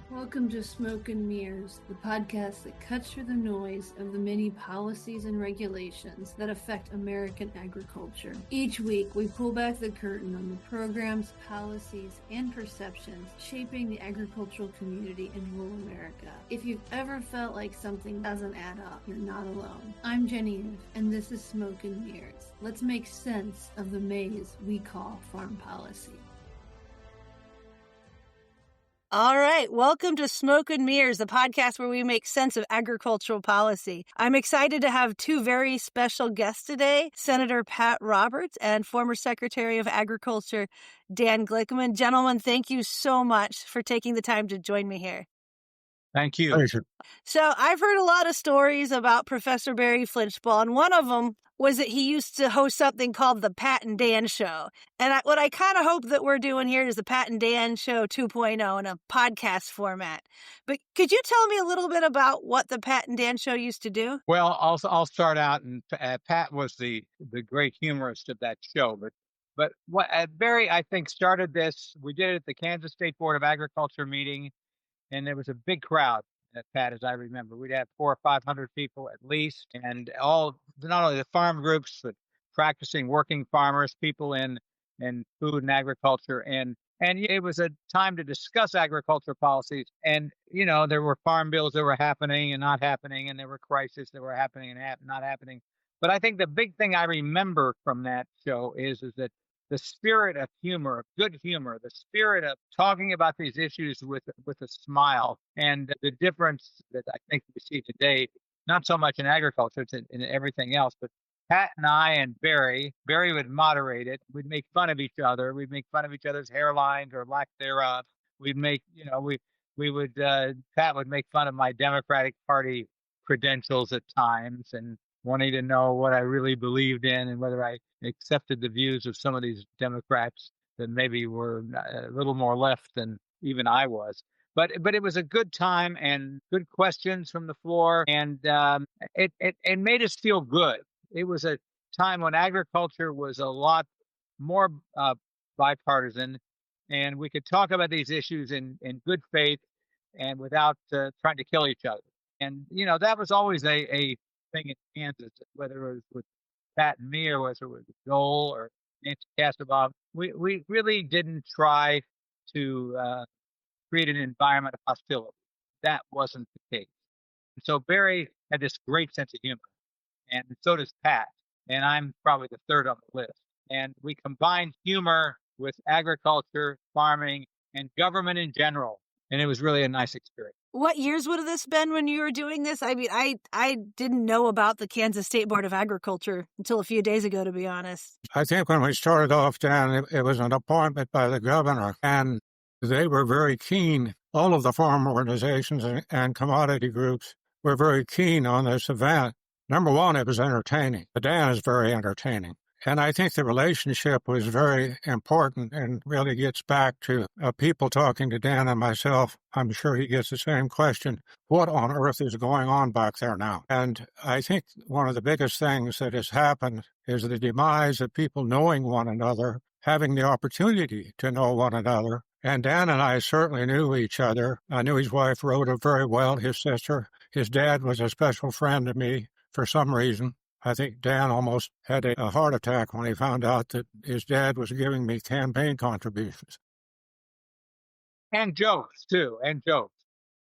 Welcome to Smoke and Mirrors, the podcast that cuts through the noise of the many policies and regulations that affect American agriculture. Each week, we pull back the curtain on the programs, policies, and perceptions shaping the agricultural community in rural America. If you've ever felt like something doesn't add up, you're not alone. I'm Genevieve, and this is Smoke and Mirrors. Let's make sense of the maze we call farm policy. All right. Welcome to Smoke and Mirrors, the podcast where we make sense of agricultural policy. I'm excited to have two very special guests today, Senator Pat Roberts and former Secretary of Agriculture Dan Glickman. Gentlemen, thank you so much for taking the time to join me here. Thank you. Pleasure. So I've heard a lot of stories about Professor Barry Flinchbaugh, and one of them was that he used to host something called the Pat and Dan Show. And what I kind of hope that we're doing here is the Pat and Dan Show 2.0 in a podcast format. But could you tell me a little bit about what the Pat and Dan Show used to do? Well, I'll start out, and Pat was the great humorist of that show. But what Barry, I think, started this. We did it at the Kansas State Board of Agriculture meeting, and there was a big crowd at Pat, as I remember. We'd have 400 or 500 people at least, and all, not only the farm groups, but practicing working farmers, people in food and agriculture. And it was a time to discuss agriculture policies. And, there were farm bills that were happening and not happening, and there were crises that were happening and not happening. But I think the big thing I remember from that show is that the spirit of humor, of good humor, the spirit of talking about these issues with a smile, and the difference that I think we see today, not so much in agriculture, it's in everything else, but Pat and I and Barry would moderate it. We'd make fun of each other. We'd make fun of each other's hairlines or lack thereof. We'd make, we would, Pat would make fun of my Democratic Party credentials at times and wanting to know what I really believed in and whether I accepted the views of some of these Democrats that maybe were a little more left than even I was. But it was a good time and good questions from the floor, and it made us feel good. It was a time when agriculture was a lot more bipartisan, and we could talk about these issues in good faith and without trying to kill each other. And that was always a thing in Kansas, whether it was with Pat and me or whether it was Joel or Nancy Casabaugh. We really didn't try to create an environment of hostility. That wasn't the case. And so Barry had this great sense of humor, and so does Pat. And I'm probably the third on the list. And we combined humor with agriculture, farming, and government in general. And it was really a nice experience. What years would have this been when you were doing this? I mean, I didn't know about the Kansas State Board of Agriculture until a few days ago, to be honest. I think when we started off, Dan, it was an appointment by the governor, and they were very keen. All of the farm organizations and commodity groups were very keen on this event. Number one, it was entertaining. Dan is very entertaining. And I think the relationship was very important and really gets back to people talking to Dan and myself. I'm sure he gets the same question. What on earth is going on back there now? And I think one of the biggest things that has happened is the demise of people knowing one another, having the opportunity to know one another. And Dan and I certainly knew each other. I knew his wife, Rhoda, very well, his sister. His dad was a special friend to me for some reason. I think Dan almost had a heart attack when he found out that his dad was giving me campaign contributions. And jokes, too, and jokes.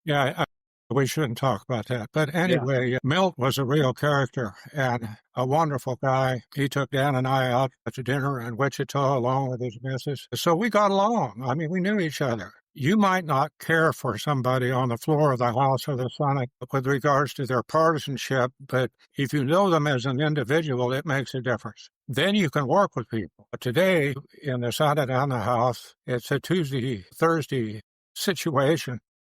Yeah, we shouldn't talk about that. But anyway, Milt was a real character and a wonderful guy. He took Dan and I out to dinner in Wichita along with his missus. So we got along. I mean, we knew each other. You might not care for somebody on the floor of the House or the Senate with regards to their partisanship, but if you know them as an individual, it makes a difference. Then you can work with people. But today, in the Senate and the House, it's a Tuesday, Thursday situation.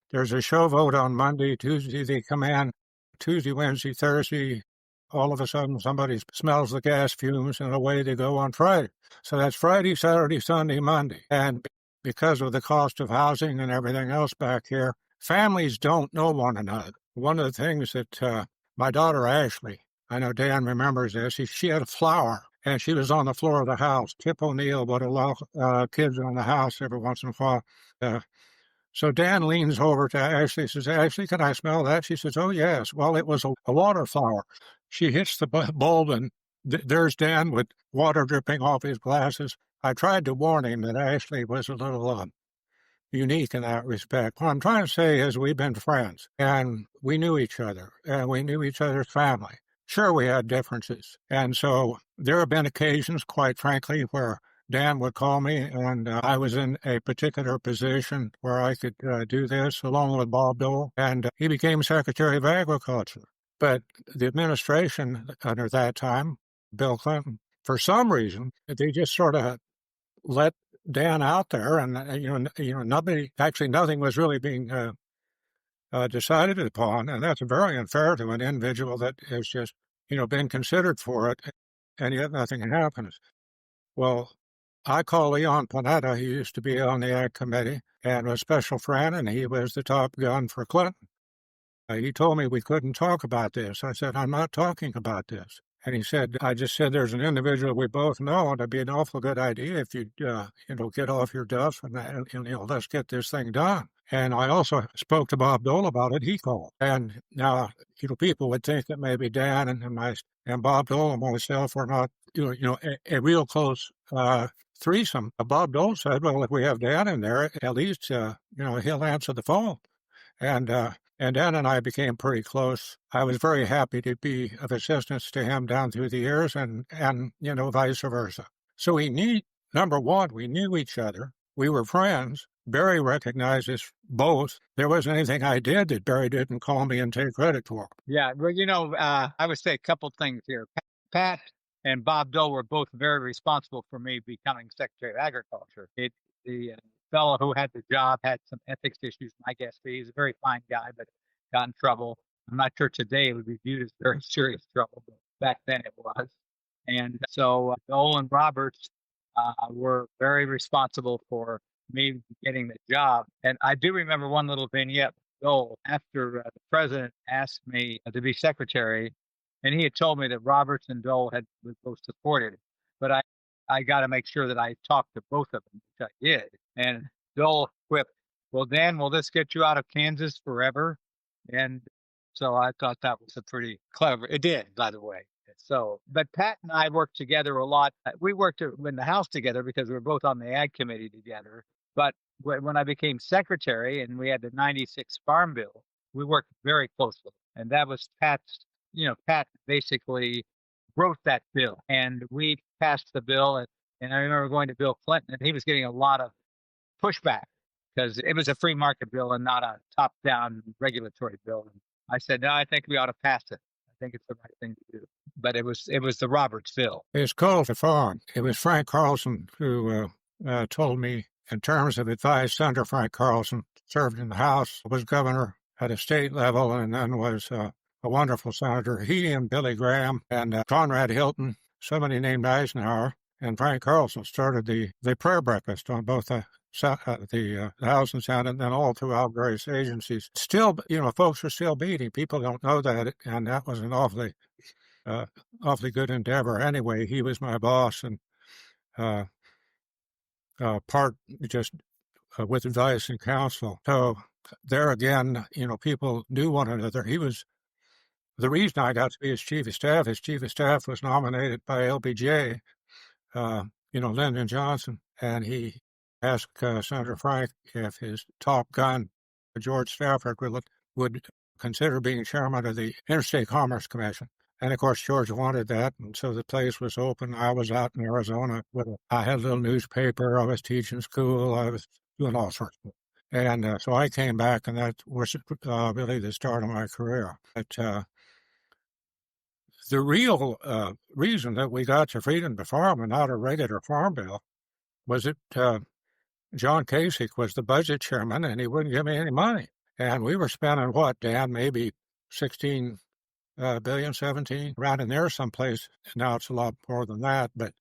There's a show vote on Monday. Tuesday, they come in. Tuesday, Wednesday, Thursday, all of a sudden somebody smells the gas fumes and away they go on Friday. So that's Friday, Saturday, Sunday, Monday. And because of the cost of housing and everything else back here, families don't know one another. One of the things that my daughter Ashley, I know Dan remembers this, she had a flower, and she was on the floor of the house. Tip O'Neill would allow kids on the house every once in a while. So Dan leans over to Ashley, says, Ashley, can I smell that? She says, oh, yes. Well, it was a water flower. She hits the bulb, and there's Dan with water dripping off his glasses. I tried to warn him that Ashley was a little unique in that respect. What I'm trying to say is we've been friends, and we knew each other, and we knew each other's family. Sure, we had differences. And so there have been occasions, quite frankly, where Dan would call me, and I was in a particular position where I could do this along with Bob Dole, and he became Secretary of Agriculture. But the administration under that time, Bill Clinton, for some reason, they just sort of let Dan out there, and nothing was really being decided upon, and that's very unfair to an individual that has just been considered for it, and yet nothing happens. Well, I call Leon Panetta. He used to be on the Ag Committee and was a special friend, and he was the top gun for Clinton. He told me we couldn't talk about this. I said, I'm not talking about this. And he said, I just said, there's an individual we both know, and it'd be an awful good idea if you'd, get off your duff and let's get this thing done. And I also spoke to Bob Dole about it. He called. And now, people would think that maybe Dan and Bob Dole and myself were not, a real close threesome. Bob Dole said, well, if we have Dan in there, at least, he'll answer the phone. And Dan and I became pretty close. I was very happy to be of assistance to him down through the years and vice versa. So number one, we knew each other. We were friends. Barry recognized us both. There wasn't anything I did that Barry didn't call me and take credit for. Yeah, well, I would say a couple things here. Pat and Bob Dole were both very responsible for me becoming Secretary of Agriculture. The fellow who had the job had some ethics issues, I guess. He's a very fine guy, but got in trouble. I'm not sure today it would be viewed as very serious trouble, but back then it was. And so Dole and Roberts were very responsible for me getting the job. And I do remember one little vignette with Dole after the president asked me to be secretary, and he had told me that Roberts and Dole had both supported it. But I got to make sure that I talked to both of them, which I did. And Dole quipped, well, Dan, will this get you out of Kansas forever? And so I thought that was a pretty clever. It did, by the way. So, but Pat and I worked together a lot. We worked in the House together because we were both on the Ag Committee together. But when I became secretary and we had the 96 Farm Bill, we worked very closely. And that was Pat's, Pat basically wrote that bill. And we passed the bill. And I remember going to Bill Clinton, and he was getting a lot of pushback because it was a free market bill and not a top-down regulatory bill. And I said, no, I think we ought to pass it. I think it's the right thing to do. But it was the Roberts bill. It's called the farm. It was Frank Carlson who told me, in terms of advice, Senator Frank Carlson served in the House, was governor at a state level, and then was a wonderful senator. He and Billy Graham and Conrad Hilton, somebody named Eisenhower, and Frank Carlson started the prayer breakfast on both the House and Senate, and then all throughout various agencies. Still, folks are still meeting. People don't know that, and that was an awfully good endeavor. Anyway, he was my boss, and part just with advice and counsel. So there again, people knew one another. He was the reason I got to be his chief of staff. His chief of staff was nominated by LBJ, Lyndon Johnson, and he asked Senator Frank if his top gun, George Stafford, would consider being chairman of the Interstate Commerce Commission. And, of course, George wanted that, and so the place was open. I was out in Arizona. I had a little newspaper. I was teaching school. I was doing all sorts of things. And so I came back, and that was really the start of my career. But the real reason that we got to freedom to farm and not a regular farm bill was that John Kasich was the budget chairman, and he wouldn't give me any money. And we were spending, what, Dan, maybe 16 billion, 17, around in there someplace. Now it's a lot more than that, but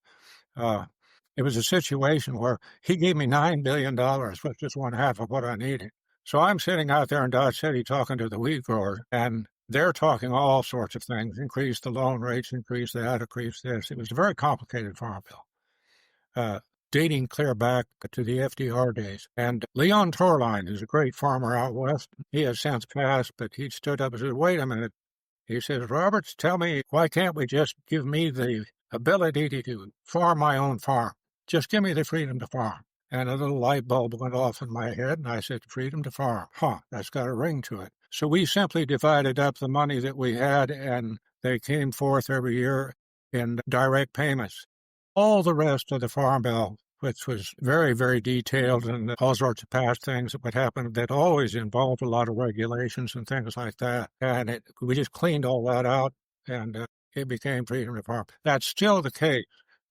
it was a situation where he gave me $9 billion, which is one half of what I needed. So I'm sitting out there in Dodge City talking to the wheat growers, and they're talking all sorts of things, increase the loan rates, increase that, increase this. It was a very complicated farm bill. dating clear back to the FDR days. And Leon Torline is a great farmer out west. He has since passed, but he stood up and said, wait a minute. He says, Roberts, tell me, why can't we just give me the ability to farm my own farm? Just give me the freedom to farm. And a little light bulb went off in my head, and I said, freedom to farm. That's got a ring to it. So we simply divided up the money that we had, and they came forth every year in direct payments. All the rest of the Farm Bill, which was very, very detailed and all sorts of past things that would happen that always involved a lot of regulations and things like that. And we just cleaned all that out, and it became freedom to farm. That's still the case.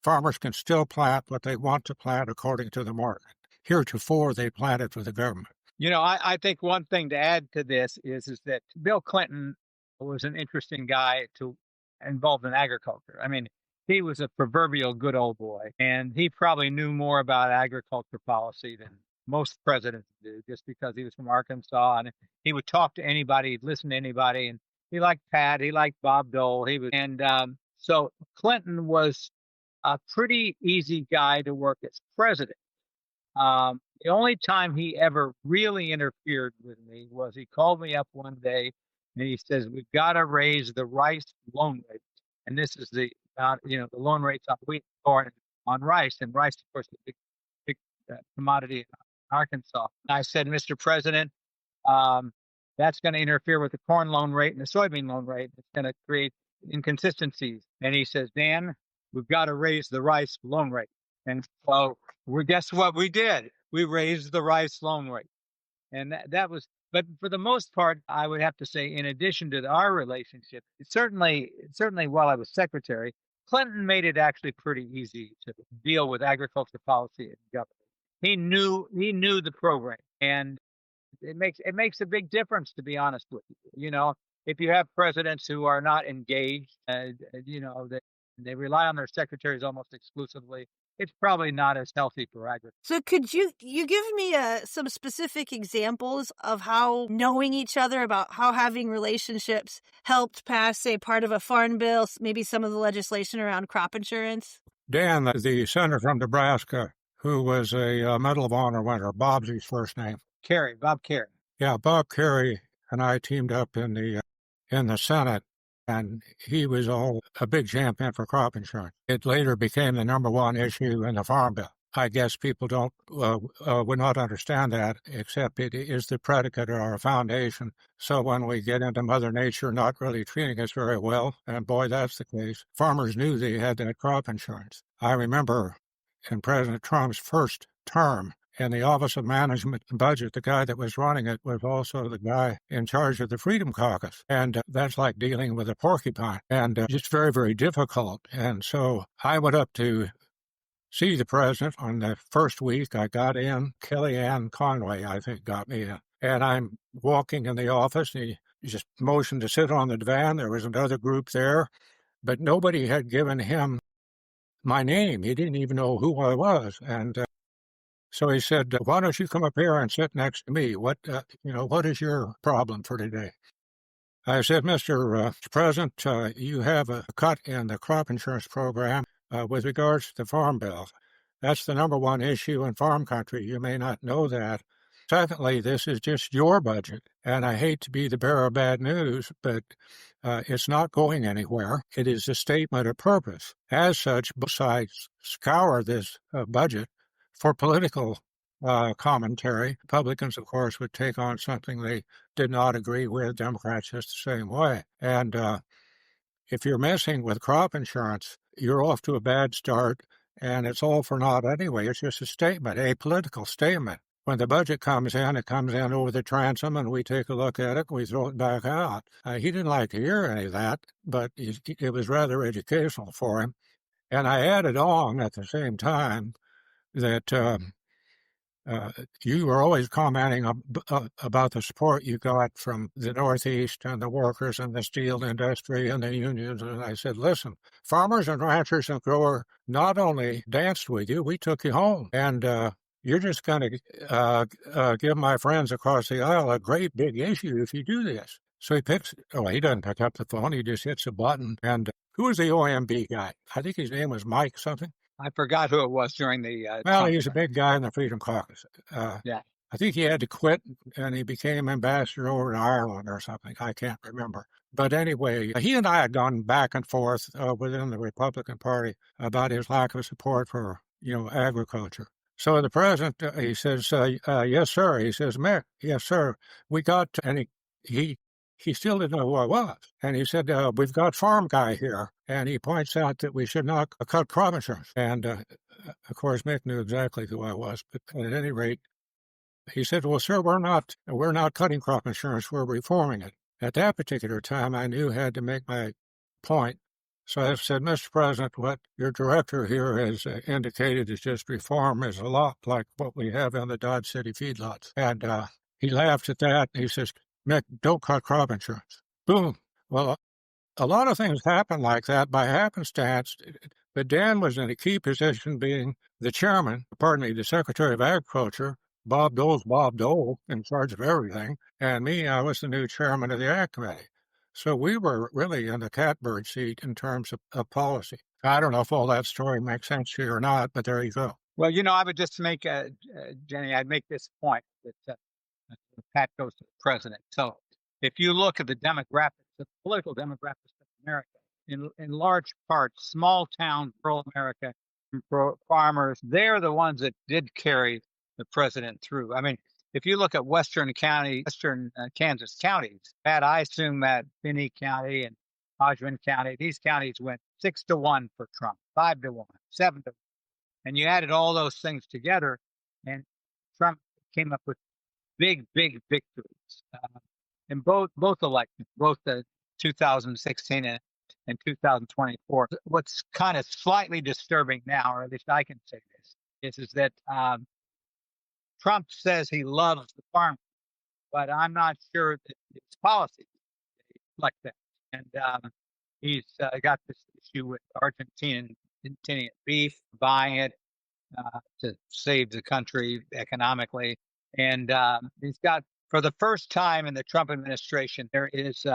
Farmers can still plant what they want to plant according to the market. Heretofore, they planted for the government. I think one thing to add to this is that Bill Clinton was an interesting guy involved in agriculture. I mean, he was a proverbial good old boy, and he probably knew more about agriculture policy than most presidents do, just because he was from Arkansas, and he would talk to anybody, he'd listen to anybody, and he liked Pat, he liked Bob Dole, so Clinton was a pretty easy guy to work as president. The only time he ever really interfered with me was he called me up one day and he says, we've got to raise the rice loan rate. And this is the loan rates on wheat, corn, on rice. And rice, of course, is a big commodity in Arkansas. And I said, Mr. President, that's going to interfere with the corn loan rate and the soybean loan rate. It's going to create inconsistencies. And he says, Dan, we've got to raise the rice loan rate. And so guess what we did? We raised the rice loan rate. And that was, but for the most part, I would have to say, in addition to our relationship, certainly while I was secretary, Clinton made it actually pretty easy to deal with agriculture policy in government. He knew the program, and it makes a big difference, to be honest with you. If you have presidents who are not engaged, they rely on their secretaries almost exclusively, it's probably not as healthy for agriculture. So could you give me some specific examples of how knowing each other, about how having relationships helped pass, say, part of a farm bill, maybe some of the legislation around crop insurance? Dan, the senator from Nebraska, who was a Medal of Honor winner, Bob's his first name. Bob Kerry. Yeah, Bob Kerry and I teamed up in the Senate, and he was a big champion for crop insurance. It later became the number one issue in the Farm Bill. I guess people would not understand that, except it is the predicate or our foundation. So when we get into Mother Nature not really treating us very well, and boy, that's the case, farmers knew they had that crop insurance. I remember in President Trump's first term, in the Office of Management and Budget, the guy that was running it was also the guy in charge of the Freedom Caucus. And that's like dealing with a porcupine, and just very, very difficult. And so I went up to see the president on the first week. I got in. Kellyanne Conway, I think, got me in. And I'm walking in the office, and he just motioned to sit on the divan. There was another group there, but nobody had given him my name. He didn't even know who I was. And so he said, why don't you come up here and sit next to me? What is your problem for today? I said, Mr. President, you have a cut in the crop insurance program with regards to the Farm Bill. That's the number one issue in farm country. You may not know that. Secondly, this is just your budget, and I hate to be the bearer of bad news, but it's not going anywhere. It is a statement of purpose. As such, both sides scour this budget for political commentary. Republicans, of course, would take on something they did not agree with. Democrats just the same way. And if you're messing with crop insurance, you're off to a bad start, and it's all for naught anyway. It's just a statement, a political statement. When the budget comes in, it comes in over the transom, and we take a look at it, and we throw it back out. He didn't like to hear any of that, but it was rather educational for him. And I added on at the same time that you were always commenting about the support you got from the Northeast and the workers and the steel industry and the unions. And I said, listen, farmers and ranchers and growers not only danced with you, we took you home. And you're just going to give my friends across the aisle a great big issue if you do this. So he doesn't pick up the phone. He just hits a button. And who was the OMB guy? I think his name was Mike something. I forgot who it was during the Well, Trump. he was a big guy in the Freedom Caucus. Yeah. I think he had to quit, and he became ambassador over to Ireland or something. I can't remember. But anyway, he and I had gone back and forth within the Republican Party about his lack of support for, agriculture. So the president, he says, yes, sir. He says, Mayor, yes, sir. We got, and he still didn't know who I was. And he said, we've got farm guy here. And he points out that we should not cut crop insurance. And, of course, Mick knew exactly who I was. But at any rate, he said, well, sir, we're not cutting crop insurance. We're reforming it. At that particular time, I knew I had to make my point. So I said, Mr. President, what your director here has indicated is just reform is a lot like what we have in the Dodge City feedlots. And he laughed at that. He says, Mick, don't cut crop insurance. Boom. Well, a lot of things happen like that by happenstance. But Dan was in a key position being the Secretary of Agriculture. Bob Dole's Bob Dole in charge of everything. And me, I was the new chairman of the Ag Committee. So we were really in the catbird seat in terms of policy. I don't know if all that story makes sense to you or not, but there you go. Well, I would just make, Jenny, I'd make this point that Pat goes to the president. So if you look at the demographics, the political demographics of America, in large part, small town, rural America, farmers, they're the ones that did carry the president through. I mean, if you look at western Kansas counties, Pat, I assume that Finney County and Hodgman County, these counties went 6-1 for Trump, 5-1, 7-1. And you added all those things together, and Trump came up with big victories in both elections, both the 2016 and 2024. What's kind of slightly disturbing now, or at least I can say this, is that Trump says he loves the farm, but I'm not sure that his policies reflect that. And he's got this issue with Argentinian beef, buying it to save the country economically. And he's got, for the first time in the Trump administration, there is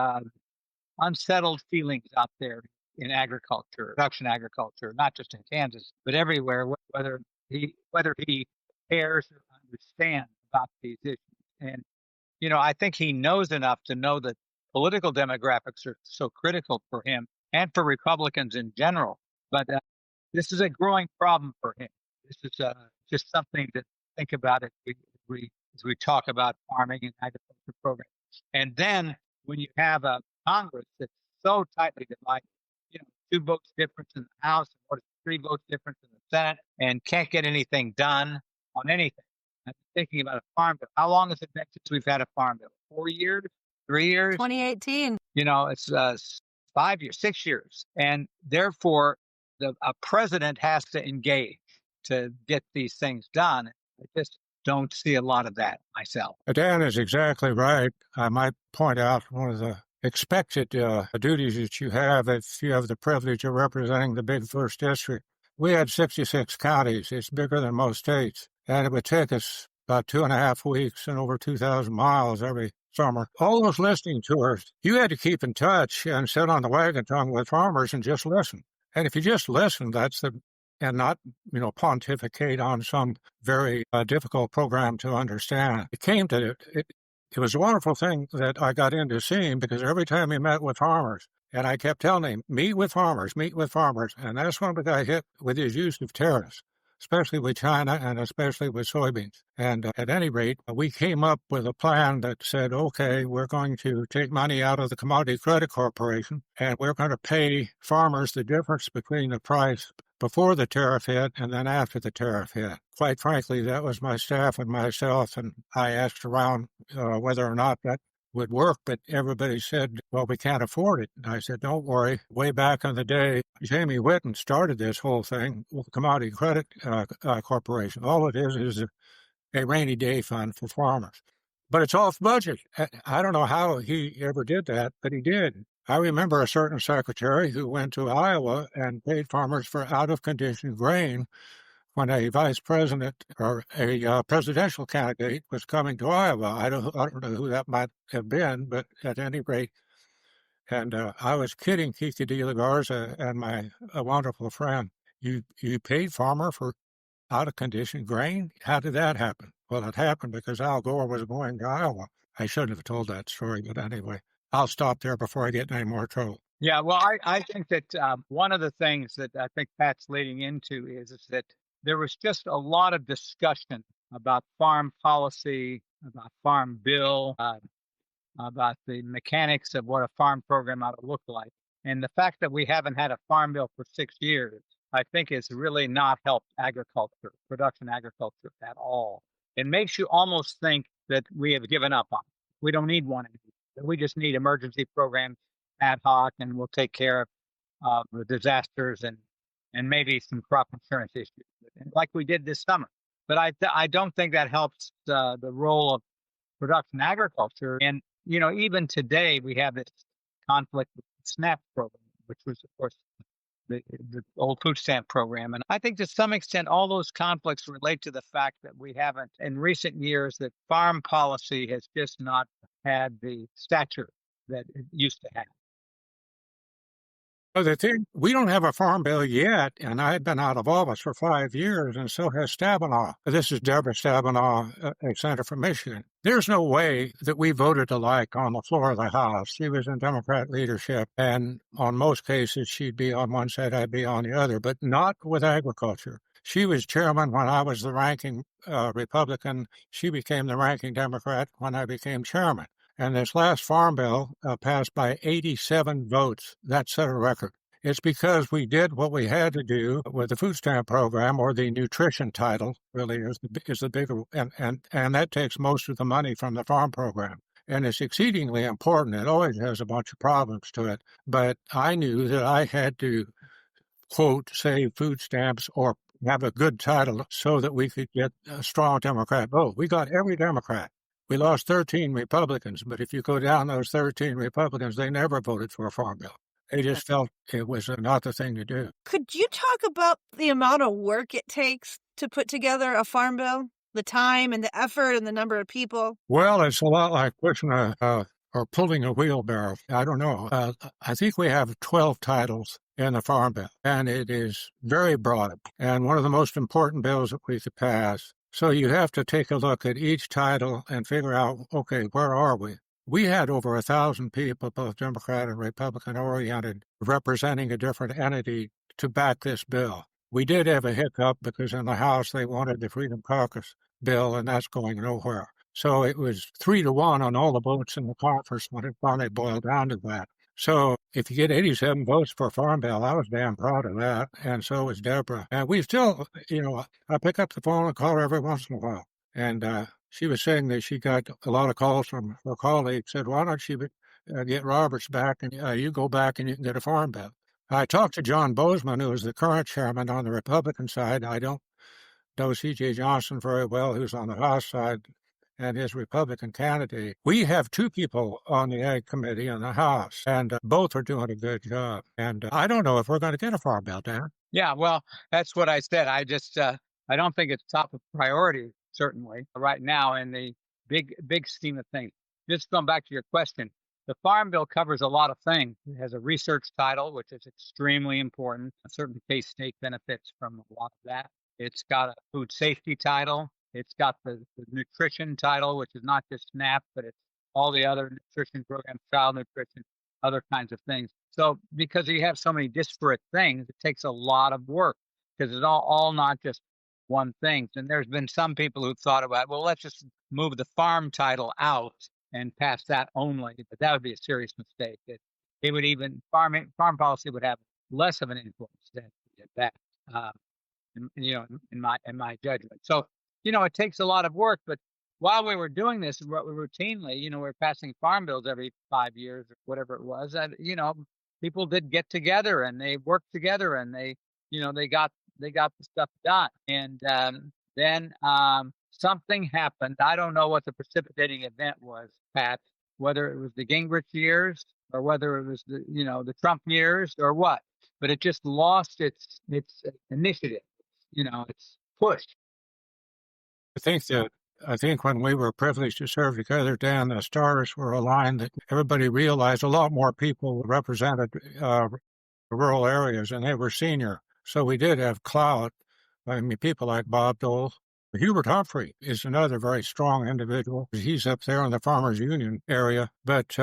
unsettled feelings out there in agriculture, production agriculture, not just in Kansas, but everywhere, whether he cares or understands about these issues. And, I think he knows enough to know that political demographics are so critical for him and for Republicans in general. But this is a growing problem for him. This is just something to think about as we talk about farming and agriculture programs. And then when you have a Congress that's so tightly divided, 2 votes difference in the House and 3 votes difference in the Senate, and can't get anything done on anything. I'm thinking about a farm bill. How long has it been since we've had a farm bill? 4 years? 3 years? 2018. It's 5 years, 6 years. And therefore, a president has to engage to get these things done. I just don't see a lot of that myself. Dan is exactly right. I might point out one of the expected duties that you have if you have the privilege of representing the big first district. We had 66 counties. It's bigger than most states. And it would take us about 2.5 weeks and over 2,000 miles every summer. All those listening tours, you had to keep in touch and sit on the wagon tongue with farmers and just listen. And if you just listen, and not, pontificate on some very difficult program to understand. It was a wonderful thing that I got into seeing, because every time he met with farmers, and I kept telling him, meet with farmers. And that's when we got hit with his use of tariffs, especially with China and especially with soybeans. And at any rate, we came up with a plan that said, okay, we're going to take money out of the Commodity Credit Corporation, and we're going to pay farmers the difference between the price before the tariff hit and then after the tariff hit. Quite frankly, that was my staff and myself, and I asked around whether or not that would work, but everybody said, well, we can't afford it. And I said, don't worry. Way back in the day, Jamie Whitten started this whole thing with the Commodity Credit Corporation. All it is a rainy day fund for farmers. But it's off budget. I don't know how he ever did that, but he did. I remember a certain secretary who went to Iowa and paid farmers for out-of-condition grain when a vice president or a presidential candidate was coming to Iowa. I don't know who that might have been, but at any rate, and I was kidding Kiki de la Garza and a wonderful friend. You paid farmer for out-of-condition grain? How did that happen? Well, it happened because Al Gore was going to Iowa. I shouldn't have told that story, but anyway, I'll stop there before I get in any more trouble. Yeah, well, I think that one of the things that I think Pat's leading into is that there was just a lot of discussion about farm policy, about farm bill, about the mechanics of what a farm program ought to look like. And the fact that we haven't had a farm bill for 6 years, I think, has really not helped agriculture, production agriculture at all. It makes you almost think that we have given up on it. We don't need one anymore. We just need emergency programs ad hoc, and we'll take care of the disasters and maybe some crop insurance issues, like we did this summer. But I don't think that helps the role of production agriculture. And even today we have this conflict with the SNAP program, which was, of course, the old food stamp program. And I think to some extent all those conflicts relate to the fact that we haven't, in recent years, that farm policy has just not had the stature that it used to have. Well, the thing, we don't have a farm bill yet, and I've been out of office for 5 years, and so has Stabenow. This is Deborah Stabenow, a senator from Michigan. There's no way that we voted alike on the floor of the House. She was in Democrat leadership, and on most cases, she'd be on one side, I'd be on the other, but not with agriculture. She was chairman when I was the ranking Republican. She became the ranking Democrat when I became chairman. And this last farm bill passed by 87 votes. That set a record. It's because we did what we had to do with the food stamp program, or the nutrition title, really is the bigger, and that takes most of the money from the farm program. And it's exceedingly important. It always has a bunch of problems to it. But I knew that I had to, quote, save food stamps or have a good title so that we could get a strong Democrat vote. We got every Democrat. We lost 13 Republicans, but if you go down those 13 Republicans, they never voted for a farm bill. They just felt it was not the thing to do. Could you talk about the amount of work it takes to put together a farm bill? The time and the effort and the number of people? Well, it's a lot like pushing or pulling a wheelbarrow. I don't know. I think we have 12 titles in the farm bill, and it is very broad and one of the most important bills that we could pass. So you have to take a look at each title and figure out, okay, where are we? We had over 1,000 people, both Democrat and Republican oriented, representing a different entity to back this bill. We did have a hiccup because in the House they wanted the Freedom Caucus bill, and that's going nowhere. So it was 3-1 on all the votes in the conference when it finally boiled down to that. So if you get 87 votes for a farm bill, I was damn proud of that, and so was Deborah. And we still, I pick up the phone and call her every once in a while. And she was saying that she got a lot of calls from her colleagues, said, why don't you get Roberts back, and you go back and you can get a farm bill. I talked to John Bozeman, who is the current chairman on the Republican side. I don't know C.J. Johnson very well, who's on the House side, and his Republican candidate. We have 2 people on the Ag Committee in the House, and both are doing a good job. And I don't know if we're going to get a farm bill, Dan. Yeah, well, that's what I said. I just, I don't think it's top of priority, certainly, right now in the big scheme of things. Just going back to your question, the Farm Bill covers a lot of things. It has a research title, which is extremely important. Certainly, K-State benefits from a lot of that. It's got a food safety title. It's got the nutrition title, which is not just SNAP, but it's all the other nutrition programs, child nutrition, other kinds of things. So because you have so many disparate things, it takes a lot of work because it's all not just one thing. And there's been some people who thought about, well, let's just move the farm title out and pass that only. But that would be a serious mistake. It would even, farm policy would have less of an influence than that, in my judgment. So, it takes a lot of work, but while we were doing this routinely, we were passing farm bills every 5 years or whatever it was. People did get together and they worked together and they got the stuff done. And then something happened. I don't know what the precipitating event was, Pat. Whether it was the Gingrich years or whether it was the Trump years or what, but it just lost its initiative. It's push. I think when we were privileged to serve together, Dan, the stars were aligned that everybody realized a lot more people represented rural areas, and they were senior So we did have clout. I mean, people like Bob Dole. Hubert Humphrey is another very strong individual. He's up there in the Farmers Union area, but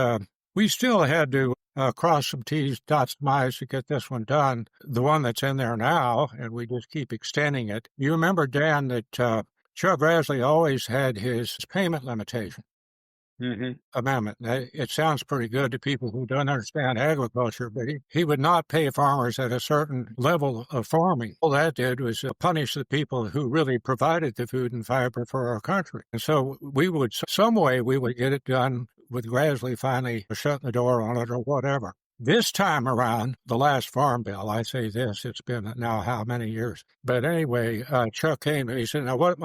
we still had to cross some T's, dot some I's to get this one done. The one that's in there now, and we just keep extending it. You remember, Dan, that Chuck Grassley always had his payment limitation. Amendment. It sounds pretty good to people who don't understand agriculture, but he would not pay farmers at a certain level of farming. All that did was punish the people who really provided the food and fiber for our country. And so some way we would get it done with Grassley finally shutting the door on it or whatever. This time around, the last farm bill, I say this, it's been now how many years? But anyway, Chuck came and he said, now what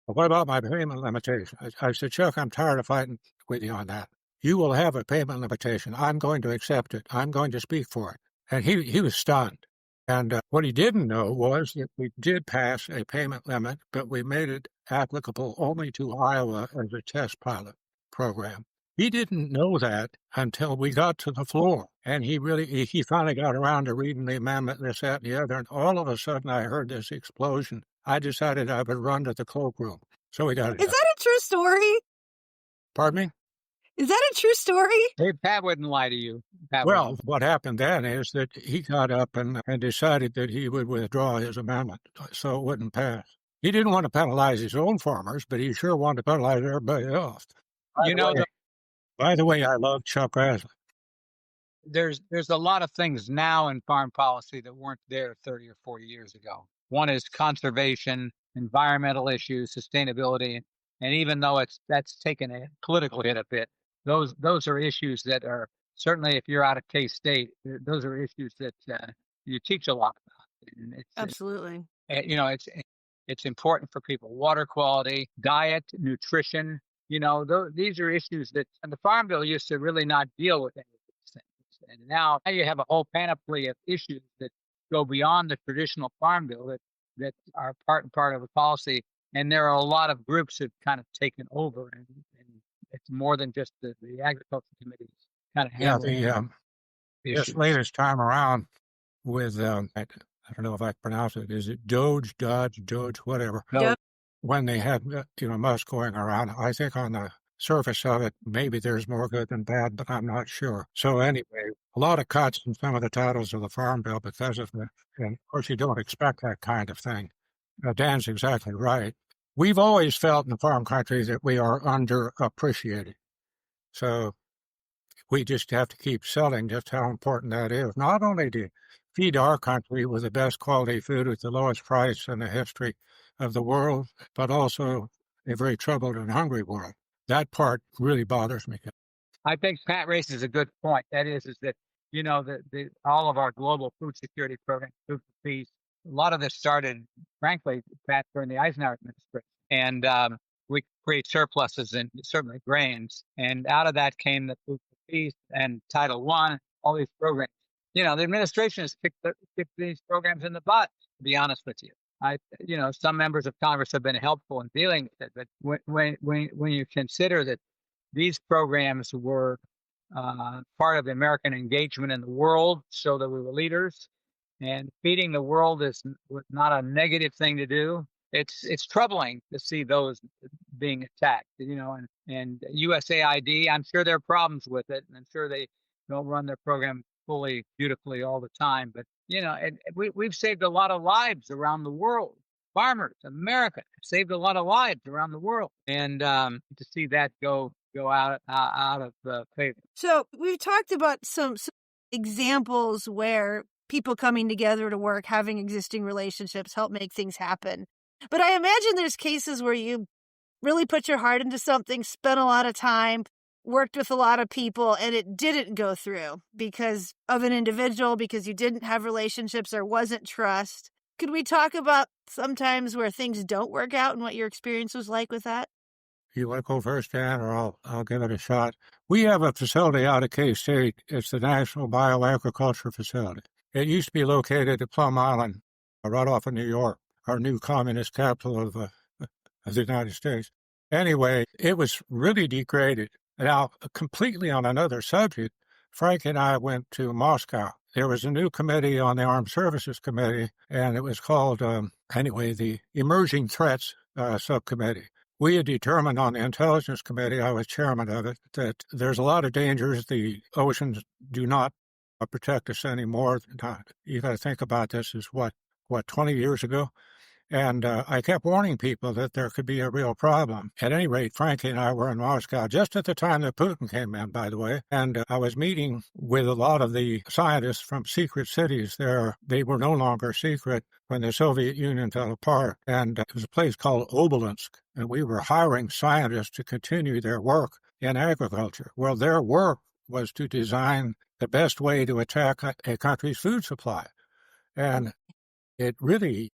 about my payment limitation? I said, Chuck, I'm tired of fighting with you on that. You will have a payment limitation. I'm going to accept it. I'm going to speak for it. And he was stunned. And what he didn't know was that we did pass a payment limit, but we made it applicable only to Iowa as a test pilot program. He didn't know that until we got to the floor. And he finally got around to reading the amendment, this, that, and the other. And all of a sudden, I heard this explosion. I decided I would run to the cloakroom. So we got it. Is that a true story? Pardon me? Is that a true story? Hey, Pat wouldn't lie to you. What happened then is that he got up and decided that he would withdraw his amendment so it wouldn't pass. He didn't want to penalize his own farmers, but he sure wanted to penalize everybody else. By the way, I love Chuck Grassley. There's a lot of things now in farm policy that weren't there 30 or 40 years ago. One is conservation, environmental issues, sustainability, and even though that's taken a political hit a bit, those are issues that are certainly, if you're out of K-State, those are issues that you teach a lot about. And Absolutely. It's important for people. Water quality, diet, nutrition. These are issues that and the Farm Bill used to really not deal with any of these things. And now you have a whole panoply of issues that go beyond the traditional Farm Bill that are part and part of the policy. And there are a lot of groups that have kind of taken over, and it's more than just the agriculture committees kind of handling this latest time around with I don't know if I can pronounce it. Is it Doge, whatever? No. When they had Musk going around, I think on the surface of it, maybe there's more good than bad, but I'm not sure. So anyway, a lot of cuts in some of the titles of the Farm Bill because of it. And of course, you don't expect that kind of thing. Dan's exactly right. We've always felt in the farm country that we are underappreciated. So we just have to keep selling just how important that is. Not only to feed our country with the best quality food at the lowest price in the history of the world, but also a very troubled and hungry world. That part really bothers me. I think Pat raises a good point. That is that, all of our global food security programs, food for peace, a lot of this started, frankly, Pat, during the Eisenhower administration. And we create surpluses in certainly grains. And out of that came the food for peace and Title I, all these programs. The administration has kicked these programs in the butt, to be honest with you. Some members of Congress have been helpful in dealing with it, but when you consider that these programs were part of the American engagement in the world, so that we were leaders, and feeding the world was not a negative thing to do. It's troubling to see those being attacked, and USAID. I'm sure there are problems with it, and I'm sure they don't run their program fully beautifully all the time, but we've saved a lot of lives around the world. Farmers, America, saved a lot of lives around the world, and to see that go out of favor. So we've talked about some examples where people coming together to work, having existing relationships, help make things happen. But I imagine there's cases where you really put your heart into something, spent a lot of time, worked with a lot of people, and it didn't go through because of an individual, because you didn't have relationships or wasn't trust. Could we talk about sometimes where things don't work out and what your experience was like with that? You want to go first, Dan, or I'll give it a shot? We have a facility out of K-State. It's the National Bioagriculture Facility. It used to be located at Plum Island, right off of New York, our new communist capital of the United States. Anyway, it was really degraded. Now, completely on another subject, Frank and I went to Moscow there was a new committee on the Armed Services Committee, and it was called, the Emerging Threats Subcommittee. We had determined on the Intelligence Committee, I was chairman of it, that there's a lot of dangers. The oceans do not protect us anymore. You got to think about this as what, 20 years ago? And I kept warning people that there could be a real problem. At any rate, Frankie and I were in Moscow just at the time that Putin came in, by the way. And I was meeting with a lot of the scientists from secret cities there. They were no longer secret when the Soviet Union fell apart. And it was a place called Obelinsk. And we were hiring scientists to continue their work in agriculture. Well, their work was to design the best way to attack a country's food supply. And it really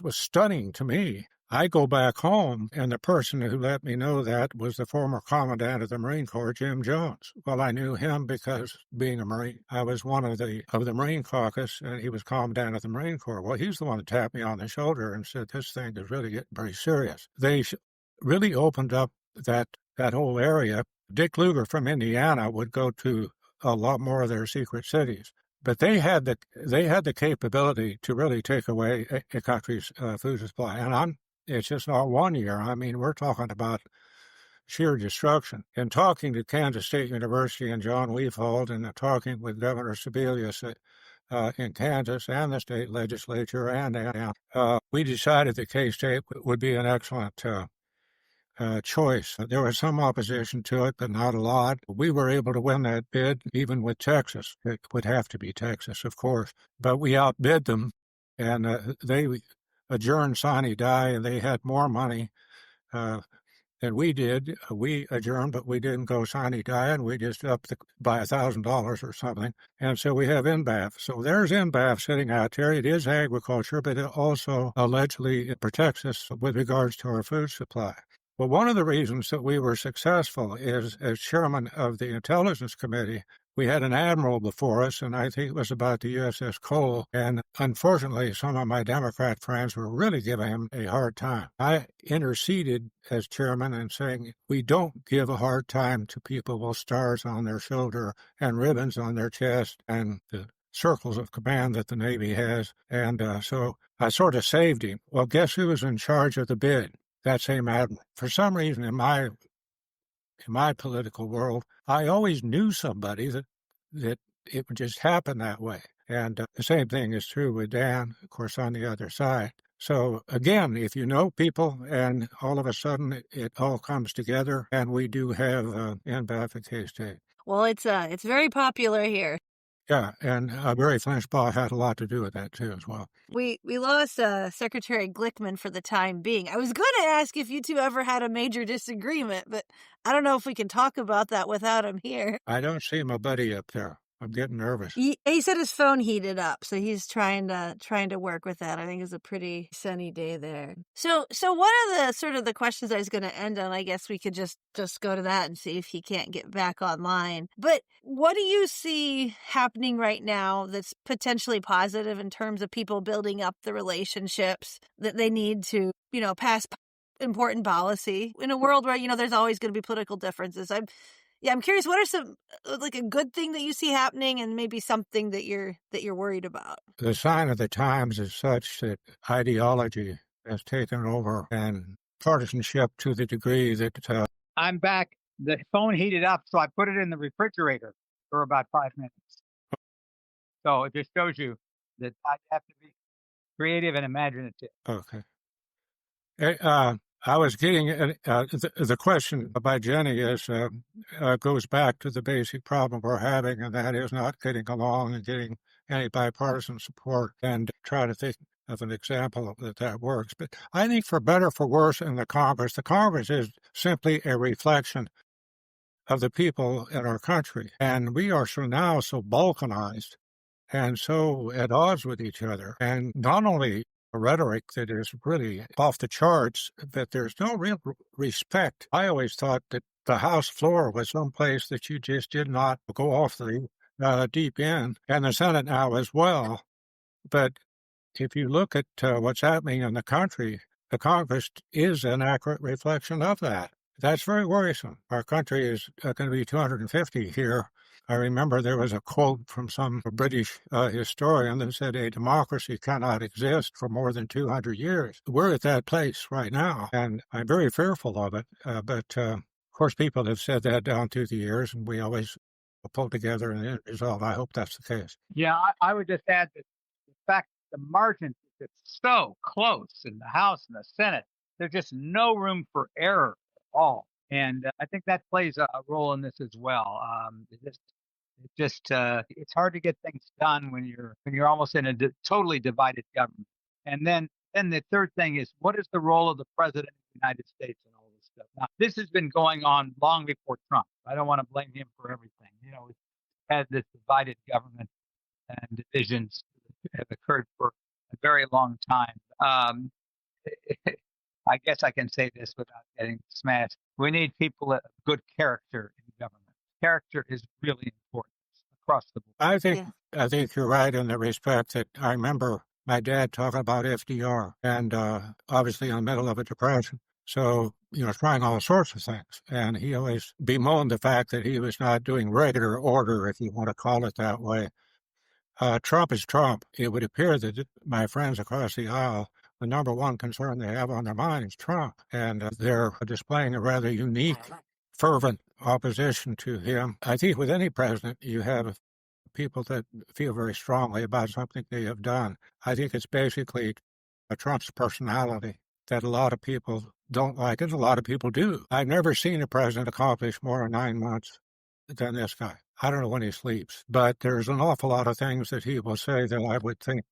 was stunning to me. I go back home, and the person who let me know that was the former commandant of the Marine Corps, Jim Jones. Well, I knew him because, being a Marine, I was one of the Marine caucus, and he was commandant of the Marine Corps. Well, he's the one that tapped me on the shoulder and said, this thing is really getting very serious. They really opened up that whole area. Dick Lugar from Indiana would go to a lot more of their secret cities. But they had the capability to really take away a country's food supply. And it's just not 1 year. I mean, we're talking about sheer destruction. In talking to Kansas State University and John Weefald, and talking with Governor Sebelius in Kansas and the state legislature, and we decided that K-State would be an excellent choice. There was some opposition to it, but not a lot. We were able to win that bid, even with Texas. It would have to be Texas, of course. But we outbid them, and they adjourned sine die, and they had more money than we did. We adjourned, but we didn't go sine die, and we just upped by $1,000 or something. And so we have NBAF. So there's NBAF sitting out there. It is agriculture, but it also allegedly protects us with regards to our food supply. Well, one of the reasons that we were successful is, as chairman of the Intelligence Committee, we had an admiral before us, and I think it was about the USS Cole, and unfortunately, some of my Democrat friends were really giving him a hard time. I interceded as chairman and saying, we don't give a hard time to people with stars on their shoulder and ribbons on their chest and the circles of command that the Navy has, and so I sort of saved him. Well, guess who was in charge of the bid? That same admiral. For some reason, in my political world, I always knew somebody that it would just happen that way. And the same thing is true with Dan, of course, on the other side. So again, if you know people, and all of a sudden it all comes together, and we do have NBAF at K-State. Well, it's very popular here. Yeah, and Barry Flinchbaugh had a lot to do with that, too, as well. We lost Secretary Glickman for the time being. I was going to ask if you two ever had a major disagreement, but I don't know if we can talk about that without him here. I don't see my buddy up there. I'm getting nervous. He said his phone heated up, so he's trying to work with that. I think it's a pretty sunny day there. So one of the sort of the questions I was going to end on, I guess we could just go to that and see if he can't get back online. But what do you see happening right now that's potentially positive in terms of people building up the relationships that they need to, pass important policy in a world where, there's always going to be political differences? I'm curious, what are some, like, a good thing that you see happening and maybe something that you're worried about? The sign of the times is such that ideology has taken over, and partisanship to the degree that... I'm back. The phone heated up, so I put it in the refrigerator for about 5 minutes. So it just shows you that I have to be creative and imaginative. Okay. I was getting the question by Jenny goes back to the basic problem we're having, and that is not getting along and getting any bipartisan support, and try to think of an example that works. But I think for better, for worse, in the Congress is simply a reflection of the people in our country. And we are so balkanized and so at odds with each other. And not only a rhetoric that is really off the charts, but there's no real respect. I always thought that the House floor was someplace that you just did not go off the deep end, and the Senate now as well. But if you look at what's happening in the country, the Congress is an accurate reflection of that. That's very worrisome. Our country is going to be 250 here I remember there was a quote from some British historian that said a democracy cannot exist for more than 200 years. We're at that place right now, and I'm very fearful of it. But of course, people have said that down through the years, and we always pull together and end result. I hope that's the case. Yeah, I would just add that the fact that the margins are just so close in the House and the Senate, there's just no room for error at all. And I think that plays a role in this as well. It's hard to get things done when you're almost in a totally divided government. And then the third thing is, what is the role of the president of the United States in all this stuff? Now, this has been going on long before Trump. I don't want to blame him for everything. We've had this divided government and divisions have occurred for a very long time. I guess I can say this without getting smashed. We need people of good character in government. Character is really important across the board. I think you're right in the respect that I remember my dad talking about FDR, and obviously in the middle of a depression. So, trying all sorts of things. And he always bemoaned the fact that he was not doing regular order, if you want to call it that way. Trump is Trump. It would appear that my friends across the aisle, the number one concern they have on their mind is Trump. And they're displaying a rather unique, fervent opposition to him. I think with any president, you have people that feel very strongly about something they have done. I think it's basically Trump's personality that a lot of people don't like it. A lot of people do. I've never seen a president accomplish more in 9 months than this guy. I don't know when he sleeps, but there's an awful lot of things that he will say that I would think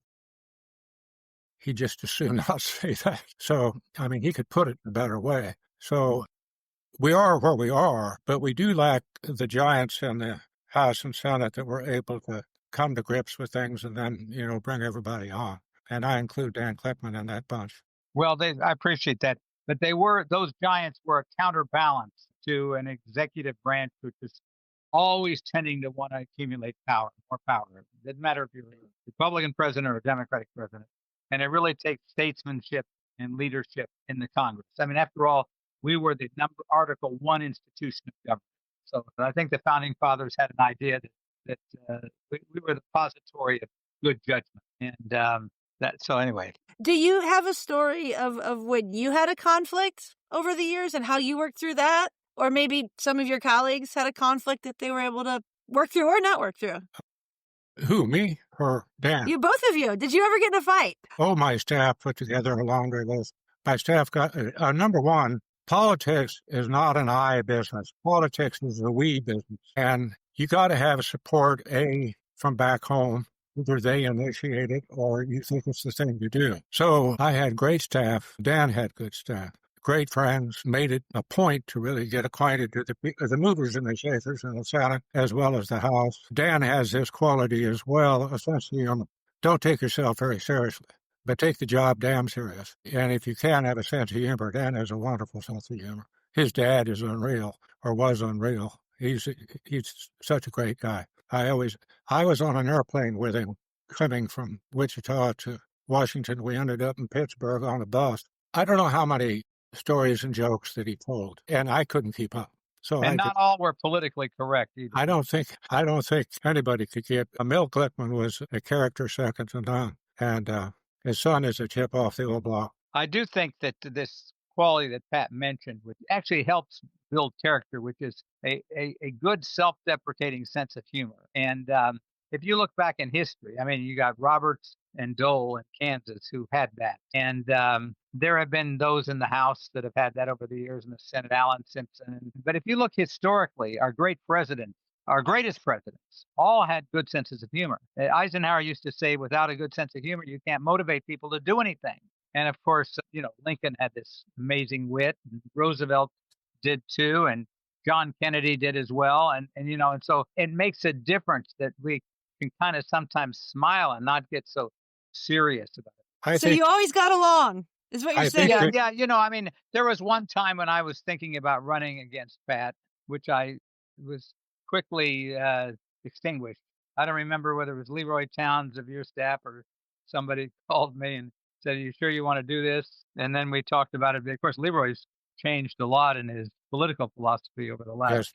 he'd just as soon not say that. So, he could put it in a better way. So we are where we are, but we do lack the giants in the House and Senate that were able to come to grips with things and then, bring everybody on. And I include Dan Glickman in that bunch. Well, I appreciate that. But those giants were a counterbalance to an executive branch which is always tending to want to accumulate more power. It doesn't matter if you're a Republican president or a Democratic president. And it really takes statesmanship and leadership in the Congress. After all, we were the Article 1 institution of government. So I think the founding fathers had an idea that we were the repository of good judgment. And so anyway. Do you have a story of when you had a conflict over the years and how you worked through that? Or maybe some of your colleagues had a conflict that they were able to work through or not work through? Who, me or Dan? You, both of you. Did you ever get in a fight? Oh, my staff put together a laundry list. My staff got, number one, politics is not an I business. Politics is a we business. And you got to have support, from back home. Either they initiate it or you think it's the thing to do. So I had great staff. Dan had good staff. Great friends, made it a point to really get acquainted to the movers and the shakers in the Senate as well as the House. Dan has this quality as well, essentially, don't take yourself very seriously, but take the job damn serious. And if you can have a sense of humor, Dan has a wonderful sense of humor. His dad is unreal, or was unreal. He's such a great guy. I was on an airplane with him coming from Wichita to Washington. We ended up in Pittsburgh on a bus. I don't know how many stories and jokes that he told, and I couldn't keep up. Not all were politically correct either. I don't think anybody could get. Milt Glickman was a character second to none, and his son is a chip off the old block. I do think that this quality that Pat mentioned, which actually helps build character, which is a good self-deprecating sense of humor. And if you look back in history, you got Roberts and Dole in Kansas who had that. And there have been those in the House that have had that over the years, in the Senate, Alan Simpson. But if you look historically, our greatest presidents, all had good senses of humor. Eisenhower used to say, without a good sense of humor, you can't motivate people to do anything. And of course, Lincoln had this amazing wit, and Roosevelt did too, and John Kennedy did as well. And so it makes a difference that we can kind of sometimes smile and not get so serious about it. So you always got along, is what you're saying? Yeah. There was one time when I was thinking about running against Pat, which I was quickly extinguished. I don't remember whether it was Leroy Towns of your staff or somebody called me and said, "Are you sure you want to do this?" And then we talked about it. Of course, Leroy's changed a lot in his political philosophy over the last,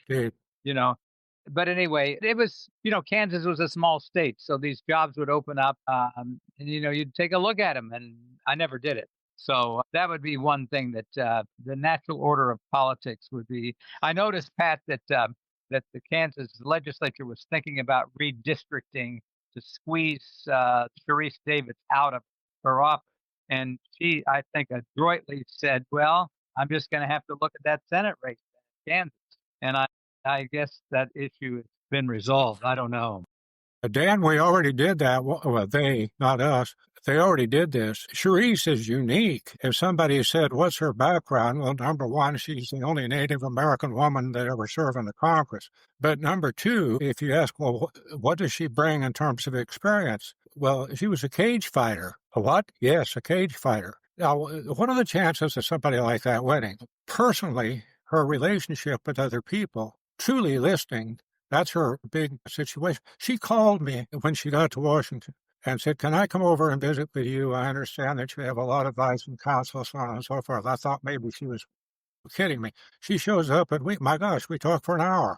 But anyway, it was, Kansas was a small state, so these jobs would open up, and you'd take a look at them, and I never did it. So that would be one thing that the natural order of politics would be. I noticed, Pat, that the Kansas legislature was thinking about redistricting to squeeze Sharice Davids out of her office, and she, I think, adroitly said, "Well, I'm just going to have to look at that Senate race in Kansas," and I guess that issue has been resolved. I don't know. Dan, we already did that. Well, they, not us. They already did this. Sharice is unique. If somebody said, what's her background? Well, number one, she's the only Native American woman that ever served in the Congress. But number two, if you ask, well, what does she bring in terms of experience? Well, she was a cage fighter. A what? Yes, a cage fighter. Now, what are the chances of somebody like that winning? Personally, her relationship with other people, truly listening, that's her big situation. She called me when she got to Washington and said, can I come over and visit with you? I understand that you have a lot of advice and counsel, so on and so forth. I thought maybe she was kidding me. She shows up and my gosh, we talked for an hour.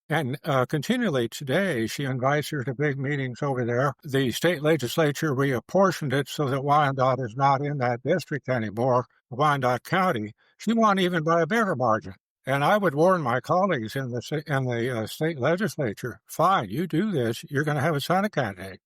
And continually today, she invites her to big meetings over there. The state legislature reapportioned it so that Wyandotte is not in that district anymore, Wyandotte County. She won even by a bigger margin. And I would warn my colleagues in the state legislature, fine, you do this, you're going to have a Senate candidate.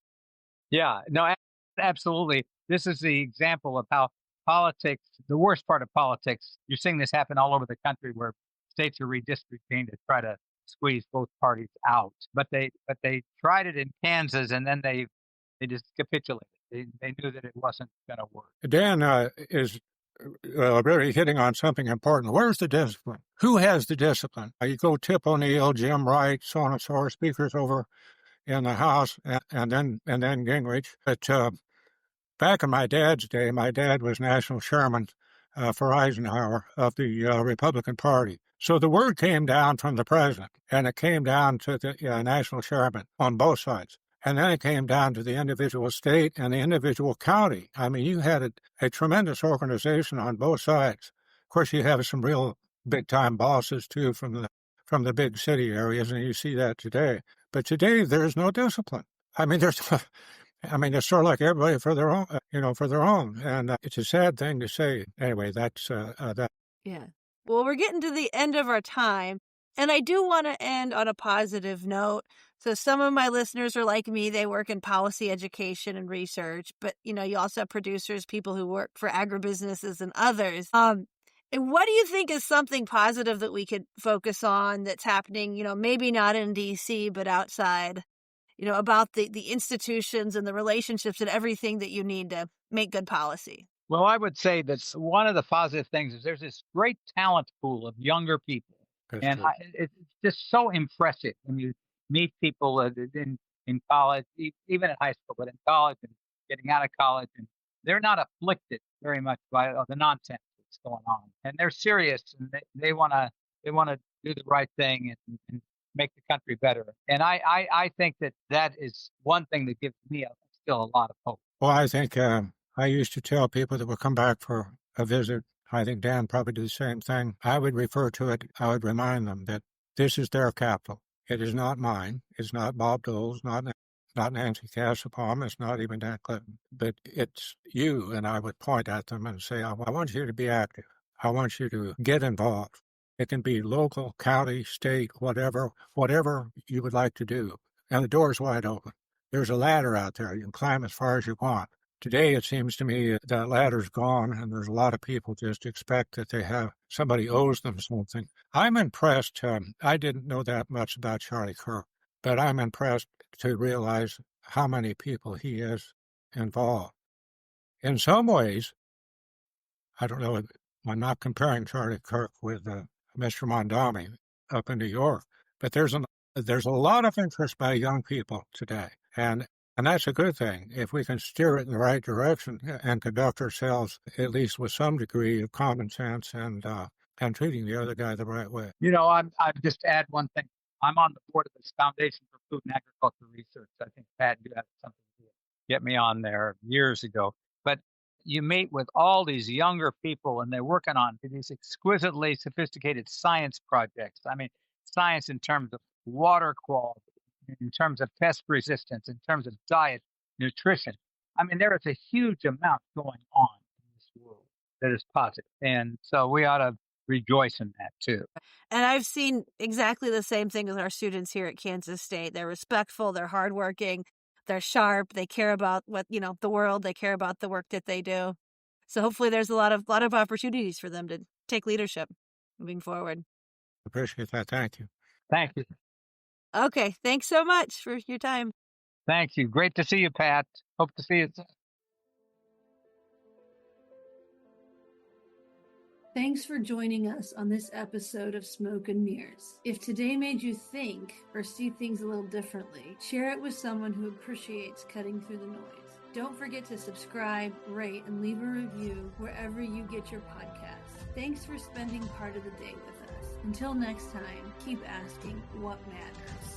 Yeah, no, absolutely. This is the example of how politics, the worst part of politics, you're seeing this happen all over the country where states are redistricting to try to squeeze both parties out. But they tried it in Kansas, and then they just capitulated. They knew that it wasn't going to work. Dan is really hitting on something important. Where's the discipline? Who has the discipline? You go Tip O'Neill, Jim Wright, so on and so forth, speakers over in the House, and then Gingrich. But back in my dad's day, my dad was national chairman for Eisenhower of the Republican Party. So the word came down from the president, and it came down to the national chairman on both sides. And then it came down to the individual state and the individual county. I mean, you had a tremendous organization on both sides. Of course, you have some real big-time bosses, too, from the big city areas, and you see that today. But today, there's no discipline. I mean, it's sort of like everybody for their own, And it's a sad thing to say. Anyway, that's that. Yeah. Well, we're getting to the end of our time, and I do want to end on a positive note. So some of my listeners are like me. They work in policy education and research, but, you also have producers, people who work for agribusinesses and others. And what do you think is something positive that we could focus on that's happening, maybe not in D.C., but outside, about the institutions and the relationships and everything that you need to make good policy? Well, I would say that one of the positive things is there's this great talent pool of younger people. And it's just so impressive when you meet people in college, even in high school, but in college and getting out of college. And they're not afflicted very much by the nonsense that's going on. And they're serious, and they want to do the right thing and make the country better. And I think that is one thing that gives me still a lot of hope. Well, I think I used to tell people that would come back for a visit, I think Dan probably did the same thing. I would refer to it, I would remind them that this is their capital. It is not mine. It's not Bob Dole's, not Nancy Kassebaum. It's not even Dan Clinton. But it's you, and I would point at them and say, I want you to be active. I want you to get involved. It can be local, county, state, whatever you would like to do. And the door's wide open. There's a ladder out there. You can climb as far as you want. Today, it seems to me that ladder's gone, and there's a lot of people just expect that somebody owes them something. I'm impressed. I didn't know that much about Charlie Kirk, but I'm impressed to realize how many people he has involved. In some ways, I don't know, I'm not comparing Charlie Kirk with Mr. Mondami up in New York, but there's a lot of interest by young people today, and that's a good thing if we can steer it in the right direction and conduct ourselves at least with some degree of common sense and treating the other guy the right way. I'd just add one thing. I'm on the board of this Foundation for Food and Agriculture Research. I think, Pat, you had something to get me on there years ago. But you meet with all these younger people, and they're working on these exquisitely sophisticated science projects. I mean, science in terms of water quality, in terms of pest resistance, in terms of diet, nutrition. I mean, there is a huge amount going on in this world that is positive. And so we ought to rejoice in that too. And I've seen exactly the same thing with our students here at Kansas State. They're respectful, they're hardworking, they're sharp, they care about the world, they care about the work that they do. So hopefully there's a lot of opportunities for them to take leadership moving forward. Appreciate that. Thank you. Thank you. Okay, thanks so much for your time. Thank you. Great to see you, Pat. Hope to see you soon. Thanks for joining us on this episode of Smoke and Mirrors. If today made you think or see things a little differently, share it with someone who appreciates cutting through the noise. Don't forget to subscribe, rate, and leave a review wherever you get your podcasts. Thanks for spending part of the day with us. Until next time, keep asking what matters.